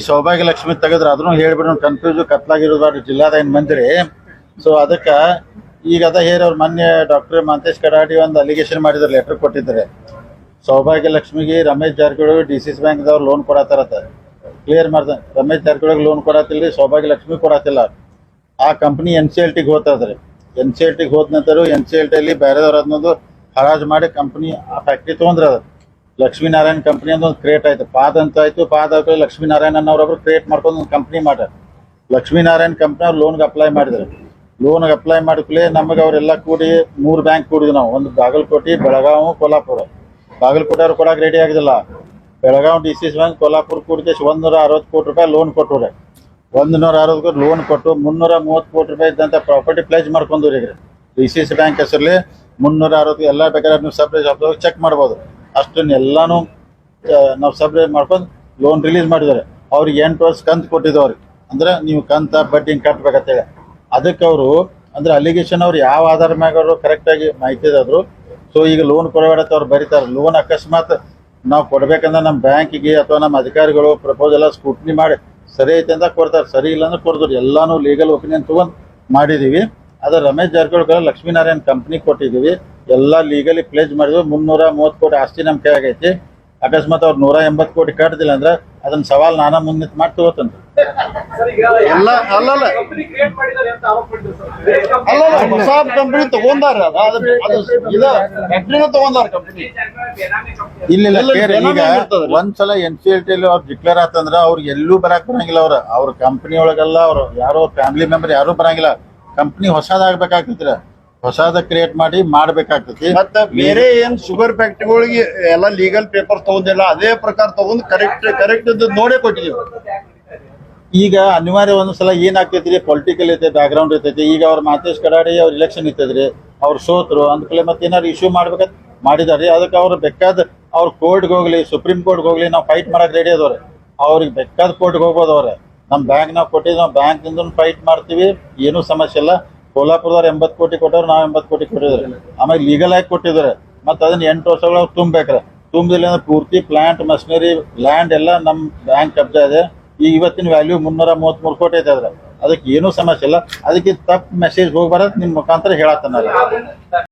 ಸೌಭಾಗ್ಯ ಲಕ್ಷ್ಮಿ ತೆಗೆದ್ರೆ ಅದನ್ನು ಹೇಳ್ಬಿಟ್ಟು ಕನ್ಫ್ಯೂಸ್ ಕತ್ಲಾಗಿರೋದು ಜಿಲ್ಲಾದ ಮಂದಿರಿ. ಸೊ ಅದಕ್ಕೆ ಈಗ ಅದ ಅವ್ರ ಮೊನ್ನೆ ಡಾಕ್ಟರ್ ಮಂತೇಶ್ ಕಡಾಡಿ ಒಂದು ಅಲಿಗೇಷನ್ ಮಾಡಿದ್ರು, ಲೆಟರ್ ಕೊಟ್ಟಿದ್ದಾರೆ. ಸೌಭಾಗ್ಯ ಲಕ್ಷ್ಮಿಗೆ ರಮೇಶ್ ಜಾರಕಿಹೊಳಿ DCC ಬ್ಯಾಂಕ್ದವ್ರು ಲೋನ್ ಕೊಡತ್ತಾರತ್ತ, ಕ್ಲಿಯರ್ ಮಾಡ್ದೆ. ರಮೇಶ್ ಜಾರಕಿಹೊಳಿಗೆ ಲೋನ್ ಕೊಡತ್ತಿಲ್ಲ, ಸೌಭಾಗ್ಯ ಲಕ್ಷ್ಮಿ ಕೊಡತ್ತಿಲ್ಲ. ಆ ಕಂಪ್ನಿ NCLTಗೆ ಹೋಗ್ತದ್ರಿ. NCLTಗೆ ಹೋದ ನಂತರ NCLTಯಲ್ಲಿ ಬೇರೆದವ್ರು ಅದನ್ನೊಂದು ಹರಾಜು ಮಾಡಿ ಕಂಪ್ನಿ ಆ ಫ್ಯಾಕ್ಟ್ರಿ ತೊಗೊಂಡ್ರೆ ಅದು ಲಕ್ಷ್ಮೀನಾರಾಯಣ ಕಂಪ್ನಿ ಅಂತ ಒಂದು ಕ್ರಿಯೇಟ್ ಆಯ್ತು. ಪಾದ ಅಂತ ಆಯ್ತು. ಪಾದ ಹಾಕಿ ಲಕ್ಷ್ಮೀನಾರಾಯಣ ಅನ್ನೋರೊಬ್ರು ಕ್ರಿಯೇಟ್ ಮಾಡ್ಕೊಂಡು ಒಂದು ಕಂಪ್ನಿ ಮಾಡ್ಯಾರ. ಲಕ್ಷ್ಮೀನಾರಾಯಣ ಕಂಪ್ನಿ ಅವ್ರು ಲೋನ್ಗೆ ಅಪ್ಲೈ ಮಾಡಿದ್ರು. ಲೋನ್ಗೆ ಅಪ್ಲೈ ಮಾಡಿದ್ಕೂಲೆ ನಮಗೆ ಅವರೆಲ್ಲ ಕೂಡಿ 3 ಬ್ಯಾಂಕ್ ಕೂಡಿದ್ವಿ ನಾವು. ಒಂದು ಬಾಗಲಕೋಟೆ, ಬೆಳಗಾವಿ, ಕೊಲ್ಲಾಪುರ. ಬಾಗಲಕೋಟೆ ಅವ್ರು ಕೊಡಕ್ಕೆ ರೆಡಿ ಆಗಿದಿಲ್ಲ. ಬೆಳಗಾವಿ DCC ಬ್ಯಾಂಕ್, ಕೊಲ್ಲಾಪುರ ಕೂಡಿಗೆ 160 ಕೋಟಿ ರೂಪಾಯಿ ಲೋನ್ ಕೊಟ್ಟವ್ರೆ. 160 ಕೋಟಿ ಲೋನ್ ಕೊಟ್ಟು 330 ಕೋಟಿ ರೂಪಾಯಿ ಇದ್ದಂಥ ಪ್ರಾಪರ್ಟಿ ಪ್ಲೇಜ್ ಮಾಡ್ಕೊಂಡ್ರಿ. ಈಗ DCC ಬ್ಯಾಂಕ್ ಹೆಸರಲ್ಲಿ 360 ಎಲ್ಲ ಬೇಕಾದ್ರೆ ನೀವು ಸಬ್ ರಿಜಿಸ್ಟ್ರಾರ್ ಚೆಕ್ ಮಾಡ್ಬೋದು. ಅಷ್ಟನ್ನೆಲ್ಲಾನು ನಾವು ಸಬ್ ರಿಜಿಸ್ಟ್ರಾರ್ ಮಾಡ್ಕೊಂಡು ಲೋನ್ ರಿಲೀಸ್ ಮಾಡಿದ್ದಾರೆ. ಅವ್ರಿಗೆ 8 ವರ್ಷ ಕಂತು ಕೊಟ್ಟಿದ್ದವ್ರಿಗೆ. ಅಂದ್ರೆ ನೀವು ಕಂತ ಬಡ್ಡಿ ಹಿಂಗೆ ಕಟ್ಬೇಕಂತೇಳಿ. ಅದಕ್ಕೆ ಅವರು ಅಂದ್ರೆ ಅಲಿಗೇಷನ್ ಅವ್ರು ಯಾವ ಆಧಾರ ಮ್ಯಾಗ ಅವರು ಕರೆಕ್ಟಾಗಿ ಮಾಹಿತಿ ಇದಾದ್ರು. ಸೊ ಈಗ ಲೋನ್ ಕೊಡಬೇಡತ್ತ ಅವ್ರು ಬರೀತಾರೆ. ಲೋನ್ ಅಕಸ್ಮಾತ್ ನಾವು ಕೊಡ್ಬೇಕಂದ್ರೆ ನಮ್ಮ ಬ್ಯಾಂಕಿಗೆ ಅಥವಾ ನಮ್ಮ ಅಧಿಕಾರಿಗಳು ಪ್ರಪೋಸಲ್ ಎಲ್ಲ ಸ್ಕೂಟ್ನಿ ಮಾಡಿ ಸರಿ ಐತೆ ಅಂತ ಕೊಡ್ತಾರೆ, ಸರಿ ಇಲ್ಲ ಅಂದ್ರೆ ಕೊಡ್ತಾರೆ. ಎಲ್ಲಾನು ಲೀಗಲ್ ಒಪಿನಿಯನ್ ತೊಗೊಂಡು ಮಾಡಿದ್ದೀವಿ. ಅದ್ರ ರಮೇಶ್ ಜಾರಕಿಹೊಳಿ ಲಕ್ಷ್ಮೀನಾರಾಯಣ ಕಂಪ್ನಿ ಕೊಟ್ಟಿದ್ದೀವಿ. ಎಲ್ಲ ಲೀಗಲಿ ಪ್ಲೇಜ್ ಮಾಡಿದ್ವಿ. 330 ಕೋಟಿ ಆಸ್ತಿ ನಮ್ಮ ಕೈಯಾಗೈತಿ. ಅಕಸ್ಮಾತ್ ಅವ್ರು 180 ಕೋಟಿ ಕಟ್ಟದಿಲ್ಲ ಅಂದ್ರೆ ಅದನ್ನ ಸವಾಲ್ ನಾನಾ ಮುಂದೆ ಮಾಡಿ ತಗೋತಂತ. ಎಲ್ಲ ಅಲ್ಲಲ್ಲ ಹೊಸ ಕಂಪನಿ ತಗೊಂಡಾರ, ತಗೊಂಡಾರ ಕಂಪನಿ. ಇಲ್ಲ ಈಗ ಒಂದ್ಸಲ NCLT ಅವ್ರು ಡಿಕ್ಲೇರ್ ಆತಂದ್ರ ಅವ್ರಿಗೆ ಎಲ್ಲೂ ಬರಾಕ್ ಬರಂಗಿಲ್ಲ. ಅವ್ರ ಕಂಪನಿ ಒಳಗೆಲ್ಲ ಅವ್ರು ಯಾರೋ ಫ್ಯಾಮಿಲಿ ಮೆಂಬರ್ ಯಾರು ಬರಂಗಿಲ್ಲ. ಕಂಪನಿ ಹೊಸದಾಗಬೇಕಾಗ್ತೈತಿ, ಹೊಸದ ಕ್ರಿಯೇಟ್ ಮಾಡಿ ಮಾಡ್ಬೇಕಾಗ್ತೈತಿ. ಮತ್ತೆ ಬೇರೆ ಏನ್ ಶುಗರ್ ಫ್ಯಾಕ್ಟ್ರಿಗಳಿಗೆ ಎಲ್ಲ ಲೀಗಲ್ ಪೇಪರ್ ತಗೊಂಡಿಲ್ಲ, ಅದೇ ಪ್ರಕಾರ ತಗೊಂಡ್ ಕರೆಕ್ಟ್ ನೋಡೇ ಕೊಟ್ಟಿದ್ದೀವಿ. ಈಗ ಅನಿವಾರ್ಯ ಒಂದ್ಸಲ ಏನಾಗ್ತೈತ್ರಿ, ಪೊಲಿಟಿಕಲ್ ಐತೆ, ಬ್ಯಾಕ್ ಗ್ರೌಂಡ್ ಇರ್ತೈತಿ. ಈಗ ಅವ್ರ ಮಂತೇಶ್ ಕಡಾಡಿ ಅವ್ರ ಇಲೆಕ್ಷನ್ ಇರ್ತದ್ರಿ, ಅವ್ರು ಸೋತ್ರು ಅಂದ್ಕೂಲೆ ಮತ್ತೆ ಏನಾರು ಇಶ್ಯೂ ಮಾಡ್ಬೇಕಂತ ಮಾಡಿದಾರೆ. ಅದಕ್ಕೆ ಅವ್ರು ಬೇಕಾದ ಅವ್ರ ಕೋರ್ಟ್ಗೆ ಹೋಗ್ಲಿ, ಸುಪ್ರೀಂ ಕೋರ್ಟ್ಗೆ ಹೋಗ್ಲಿ, ನಾವು ಫೈಟ್ ಮಾಡಕ್ ರೆಡಿ ಅದವ್ರೆ. ಅವ್ರಿಗೆ ಬೇಕಾದ ಕೋರ್ಟ್ಗೆ ಹೋಗ್ಬೋದು. ಅವ್ರೆ ನಮ್ಮ ಬ್ಯಾಂಕ್ ನಾವು ಕೊಟ್ಟಿದ್ದು, ನಾವು ಬ್ಯಾಂಕ್ನಿಂದ ಫೈಟ್ ಮಾಡ್ತೀವಿ, ಏನೂ ಸಮಸ್ಯೆ ಇಲ್ಲ. ಕೋಲ್ಹಾಪುರದವ್ರು 80 ಕೋಟಿ ಕೊಟ್ಟವ್ರು, ನಾವು 80 ಕೋಟಿ ಕೊಟ್ಟಿದ್ದಾರೆ. ಆಮೇಲೆ ಲೀಗಲ್ ಆಗಿ ಕೊಟ್ಟಿದ್ದಾರೆ. ಮತ್ತು ಅದನ್ನ 8 ವರ್ಷಗಳು ತುಂಬ್ಬೇಕ್ರೆ. ತುಂಬಿಲ್ಲ ಅಂದ್ರೆ ಪೂರ್ತಿ ಪ್ಲಾಂಟ್, ಮಷಿನರಿ, ಲ್ಯಾಂಡ್ ಎಲ್ಲ ನಮ್ಮ ಬ್ಯಾಂಕ್ ಕಬ್ಜಾ ಇದೆ. ಈಗ ಇವತ್ತಿನ ವ್ಯಾಲ್ಯೂ 333 ಕೋಟಿ ಐತೆ. ಅದಕ್ಕೆ ಏನೂ ಸಮಸ್ಯೆ ಇಲ್ಲ. ಅದಕ್ಕೆ ತಪ್ಪು ಮೆಸೇಜ್ ಹೋಗ್ಬಾರದು ನಿಮ್ಮ ಮುಖಾಂತರ ಹೇಳತ್ತನ.